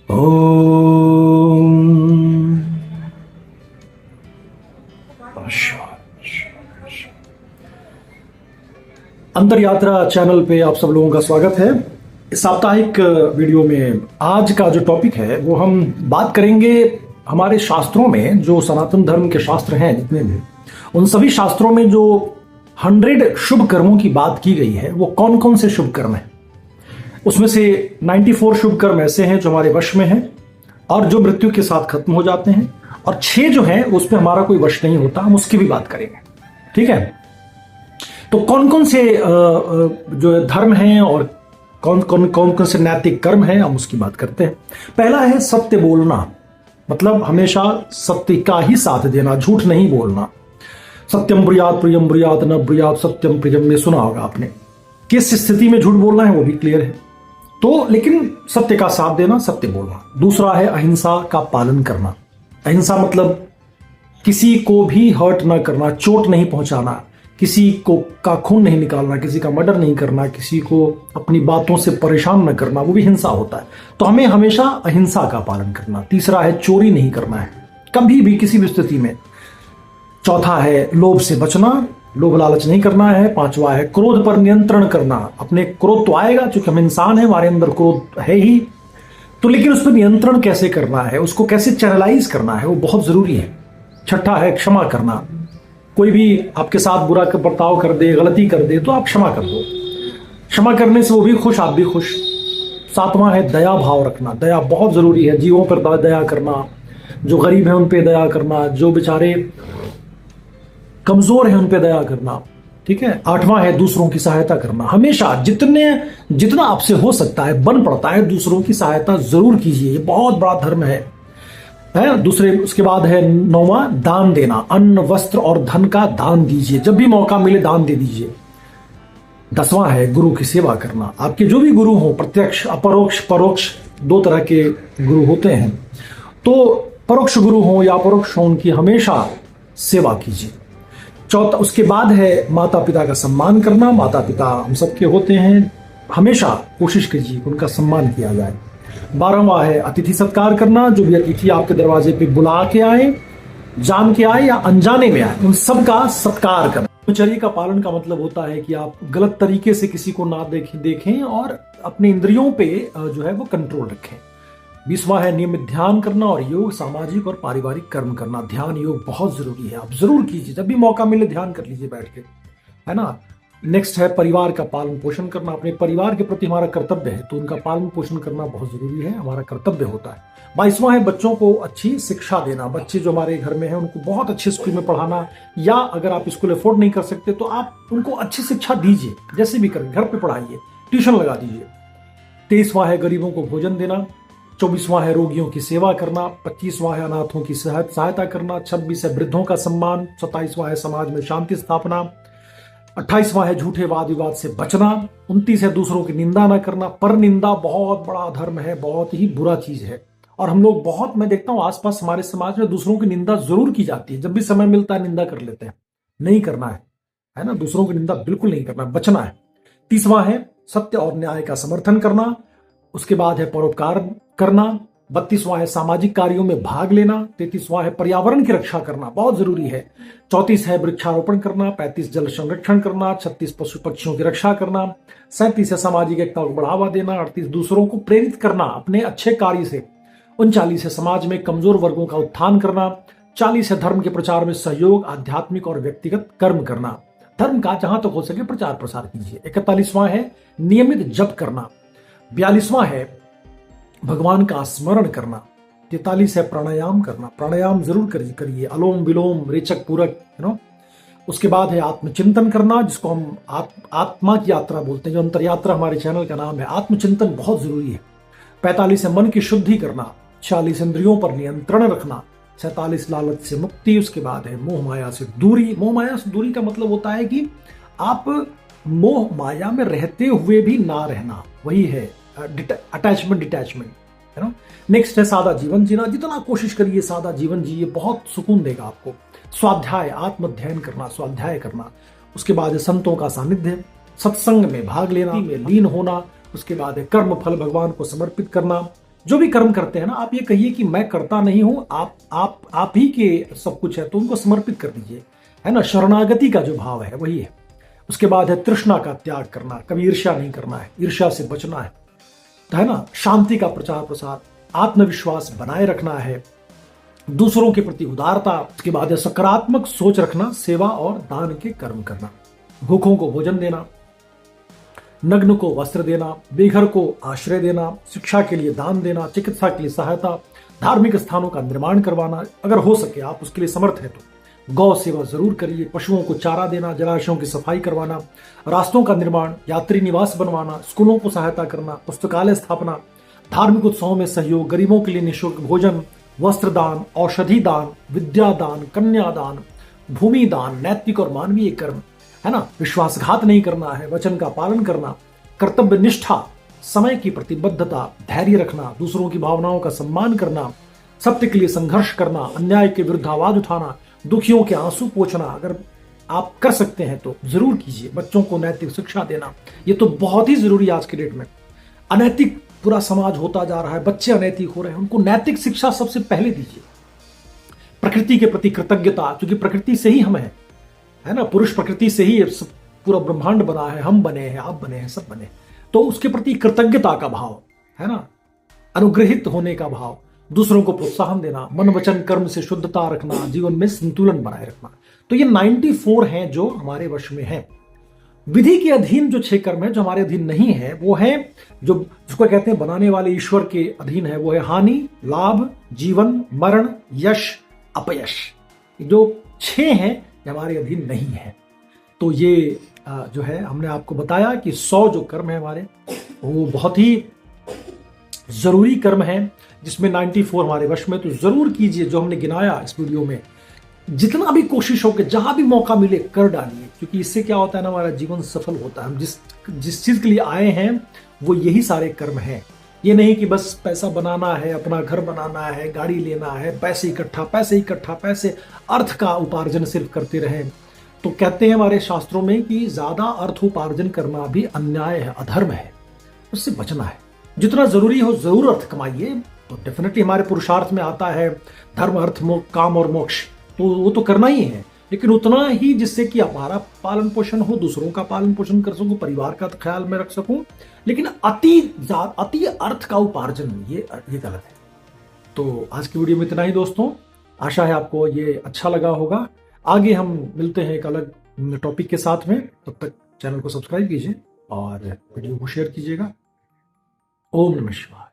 ओम अंतर यात्रा चैनल पे आप सब लोगों का स्वागत है। इस साप्ताहिक वीडियो में आज का जो टॉपिक है वो हम बात करेंगे हमारे शास्त्रों में, जो सनातन धर्म के शास्त्र हैं जितने भी, उन सभी शास्त्रों में जो 100 शुभ कर्मों की बात की गई है वो कौन कौन से शुभ कर्म हैं। उसमें से 94 शुभ कर्म ऐसे हैं जो हमारे वश में हैं और जो मृत्यु के साथ खत्म हो जाते हैं, और 6 जो हैं उस पर हमारा कोई वश नहीं होता, हम उसकी भी बात करेंगे। ठीक है, तो कौन कौन से जो धर्म हैं और कौन कौन से नैतिक कर्म हैं, हम उसकी बात करते हैं। पहला है सत्य बोलना, मतलब हमेशा सत्य का ही साथ देना, झूठ नहीं बोलना। सत्यम ब्रूयात प्रियम ब्रूयात न ब्रूयात सत्यम प्रियम में सुना होगा आपने। किस स्थिति में झूठ बोलना है वो भी क्लियर है, तो लेकिन सत्य का साथ देना, सत्य बोलना। दूसरा है अहिंसा का पालन करना। अहिंसा मतलब किसी को भी हर्ट ना करना, चोट नहीं पहुंचाना, किसी को का खून नहीं निकालना, किसी का मर्डर नहीं करना, किसी को अपनी बातों से परेशान न करना, वो भी हिंसा होता है। तो हमें हमेशा अहिंसा का पालन करना। तीसरा है चोरी नहीं करना है कभी भी किसी भी स्थिति में। चौथा है लोभ से बचना, लोभ लालच नहीं करना है। पांचवा है क्रोध पर नियंत्रण करना। अपने क्रोध तो आएगा, चूंकि हम इंसान हैं, हमारे अंदर क्रोध है ही, तो लेकिन उस पर नियंत्रण कैसे करना है, उसको कैसे चैनलाइज करना है, वो बहुत जरूरी है। छठा है क्षमा करना। कोई भी आपके साथ बुरा बर्ताव कर दे, गलती कर दे, तो आप क्षमा कर दो। क्षमा करने से वो भी खुश, आप भी खुश। सातवां है दया भाव रखना। दया बहुत जरूरी है, जीवों पर दया करना, जो गरीब है उन पे दया करना, जो बेचारे कमजोर है उन पे दया करना। ठीक है। आठवां है दूसरों की सहायता करना। हमेशा जितना आपसे हो सकता है, बन पड़ता है, दूसरों की सहायता जरूर कीजिए, ये बहुत बड़ा धर्म है। दूसरे उसके बाद है नौवां दान देना। अन्न वस्त्र और धन का दान दीजिए, जब भी मौका मिले दान दे दीजिए। 10वां है गुरु की सेवा करना। आपके जो भी गुरु हो, प्रत्यक्ष अपरोक्ष परोक्ष, 2 तरह के गुरु होते हैं, तो परोक्ष गुरु हो या अपरोक्ष हो, उनकी हमेशा सेवा कीजिए। चौथा उसके बाद है माता पिता का सम्मान करना। माता पिता हम सबके होते हैं, हमेशा कोशिश कीजिए उनका सम्मान किया जाए। 12वां है अतिथि सत्कार करना। जो भी अतिथि आपके दरवाजे पे बुला के आए, जान के आए या अनजाने में आए, उन सबका सत्कार करना। ब्रह्मचर्य का पालन का मतलब होता है कि आप गलत तरीके से किसी को ना देखें और अपने इंद्रियों पे जो है वो कंट्रोल रखें। 20वां है नियमित ध्यान करना और योग, सामाजिक और पारिवारिक कर्म करना। ध्यान योग बहुत जरूरी है, आप जरूर कीजिए, जब भी मौका मिले ध्यान कर लीजिए बैठ के, है ना। नेक्स्ट है परिवार का पालन पोषण करना। अपने परिवार के प्रति हमारा कर्तव्य है, तो उनका पालन पोषण करना बहुत जरूरी है, हमारा कर्तव्य होता है। 22वां है बच्चों को अच्छी शिक्षा देना। बच्चे जो हमारे घर में हैं उनको बहुत अच्छे स्कूल में पढ़ाना, या अगर आप स्कूल अफोर्ड नहीं कर सकते तो आप उनको अच्छी शिक्षा दीजिए, जैसे भी करें, घर पे पढ़ाइए, ट्यूशन लगा दीजिए। 23वां है गरीबों को भोजन देना। 24वां है रोगियों की सेवा करना। 25वां है अनाथों की सहायता करना। 26 है वृद्धों का सम्मान। 27वां है समाज में शांति स्थापना। 28वां है झूठे वाद विवाद से बचना। 29 है दूसरों की निंदा न करना। पर निंदा बहुत बड़ा धर्म है, बहुत ही बुरा चीज है, और हम लोग बहुत, मैं देखता हूं आसपास हमारे समाज में दूसरों की निंदा जरूर की जाती है, जब भी समय मिलता है निंदा कर लेते हैं। नहीं करना है ना, दूसरों की निंदा बिल्कुल नहीं करना, बचना है। 30वां है सत्य और न्याय का समर्थन करना। उसके बाद है परोपकार करना। 32वां है सामाजिक कार्यों में भाग लेना। 33वां है पर्यावरण की रक्षा करना, बहुत जरूरी है। 34 है वृक्षारोपण करना। 35 जल संरक्षण करना। 36 पशु पक्षियों की रक्षा करना। 37 है सामाजिक एकता को बढ़ावा देना। 38 दूसरों को प्रेरित करना अपने अच्छे कार्य से। 39 है समाज में कमजोर वर्गों का उत्थान करना। 40 है धर्म के प्रचार में सहयोग, आध्यात्मिक और व्यक्तिगत कर्म करना। धर्म का जहां तक हो सके प्रचार प्रसार कीजिए। 41वां है नियमित जप करना। 42वां है भगवान का स्मरण करना। 43 है प्राणायाम करना। प्राणायाम जरूर करिए, अलोम विलोम रेचक पूरक, उसके बाद है आत्मचिंतन करना, जिसको हम आत्मा की यात्रा बोलते हैं, जो अंतर यात्रा हमारे चैनल का नाम है। आत्मचिंतन बहुत जरूरी है। 45 है मन की शुद्धि करना। 46 इंद्रियों पर नियंत्रण रखना। 47 लालच से मुक्ति। उसके बाद है मोह माया से दूरी। मोह माया से दूरी का मतलब होता है कि आप मोह माया में रहते हुए भी ना रहना, वही है अटैचमेंट डिटैचमेंट, है ना। नेक्स्ट है सादा जीवन जीना। जितना कोशिश करिए सादा जीवन जिए, बहुत सुकून देगा आपको। स्वाध्याय, आत्म अध्ययन करना, स्वाध्याय करना। उसके बाद है संतों का सानिध्य, सत्संग में भाग लेना, में लीन होना। उसके बाद है कर्म फल भगवान को समर्पित करना। जो भी कर्म करते हैं ना, आप ये कहिए कि मैं करता नहीं हूं, आप ही के सब कुछ है, तो उनको समर्पित कर दीजिए, है ना। शरणागति का जो भाव है वही है। उसके बाद है तृष्णा का त्याग करना, कभी ईर्ष्या नहीं करना है, ईर्ष्या से बचना है ना। शांति का प्रचार प्रसार, आत्मविश्वास बनाए रखना है, दूसरों के प्रति उदारता। उसके बाद है सकारात्मक सोच रखना, सेवा और दान के कर्म करना, भूखों को भोजन देना, नग्न को वस्त्र देना, बेघर को आश्रय देना, शिक्षा के लिए दान देना, चिकित्सा के लिए सहायता, धार्मिक स्थानों का निर्माण करवाना, अगर हो सके आप उसके लिए समर्थ है तो गौ सेवा जरूर करिए, पशुओं को चारा देना, जलाशयों की सफाई करवाना, रास्तों का निर्माण, यात्री निवास बनवाना, स्कूलों को सहायता करना, पुस्तकालय स्थापना, धार्मिक उत्सवों में सहयोग, गरीबों के लिए निःशुल्क भोजन, वस्त्र दान, औषधि दान, विद्या दान, कन्या दान, भूमि दान, नैतिक और मानवीय कर्म, है ना। विश्वासघात नहीं करना है, वचन का पालन करना, कर्तव्य निष्ठा, समय की प्रतिबद्धता, धैर्य रखना, दूसरों की भावनाओं का सम्मान करना, सत्य के लिए संघर्ष करना, अन्याय के विरुद्ध आवाज उठाना, दुखियों के आंसू पोंछना, अगर आप कर सकते हैं तो जरूर कीजिए। बच्चों को नैतिक शिक्षा देना, ये तो बहुत ही जरूरी है आज के डेट में। अनैतिक पूरा समाज होता जा रहा है, बच्चे अनैतिक हो रहे हैं, उनको नैतिक शिक्षा सबसे पहले दीजिए। प्रकृति के प्रति कृतज्ञता, क्योंकि प्रकृति से ही हम है ना। पुरुष प्रकृति से ही पूरा ब्रह्मांड बना है, हम बने हैं, आप बने हैं, सब बने, तो उसके प्रति कृतज्ञता का भाव, है ना। अनुग्रहित होने का भाव, दूसरों को प्रोत्साहन देना, मन वचन कर्म से शुद्धता रखना, जीवन में संतुलन बनाए रखना। तो ये 94 हैं जो हमारे वश में हैं। विधि के अधीन जो 6 कर्म है जो हमारे अधीन नहीं है, वो है जो जिसको कहते हैं बनाने वाले ईश्वर के अधीन है, वो है हानि, लाभ, जीवन, मरण, यश, अपयश। जो 6 हैं ये हमारे अधीन नहीं है। तो ये जो है हमने आपको बताया कि 100 जो कर्म है हमारे, वो बहुत ही जरूरी कर्म है, जिसमें 94 हमारे वश में। तो जरूर कीजिए जो हमने गिनाया इस वीडियो में, जितना भी कोशिश हो कि जहां भी मौका मिले कर डालिए, क्योंकि इससे क्या होता है ना, हमारा जीवन सफल होता है। हम जिस चीज के लिए आए हैं वो यही सारे कर्म हैं। ये नहीं कि बस पैसा बनाना है, अपना घर बनाना है, गाड़ी लेना है, पैसे इकट्ठा, पैसे, अर्थ का उपार्जन सिर्फ करते रहें। तो कहते हैं हमारे शास्त्रों में कि ज्यादा अर्थ उपार्जन करना भी अन्याय है, अधर्म है, उससे बचना है। जितना जरूरी हो जरूर अर्थ कमाइए, तो डेफिनेटली हमारे पुरुषार्थ में आता है धर्म, अर्थ, काम और मोक्ष, तो वो तो करना ही है, लेकिन उतना ही जिससे कि हमारा पालन पोषण हो, दूसरों का पालन पोषण कर सकूं, परिवार का ख्याल में रख सकूं। लेकिन अति अर्थ का उपार्जन ये गलत है। तो आज की वीडियो में इतना ही दोस्तों, आशा है आपको ये अच्छा लगा होगा। आगे हम मिलते हैं एक अलग टॉपिक के साथ में, तब तक चैनल को सब्सक्राइब कीजिए और वीडियो को शेयर कीजिएगा। ओम नमः शिवाय।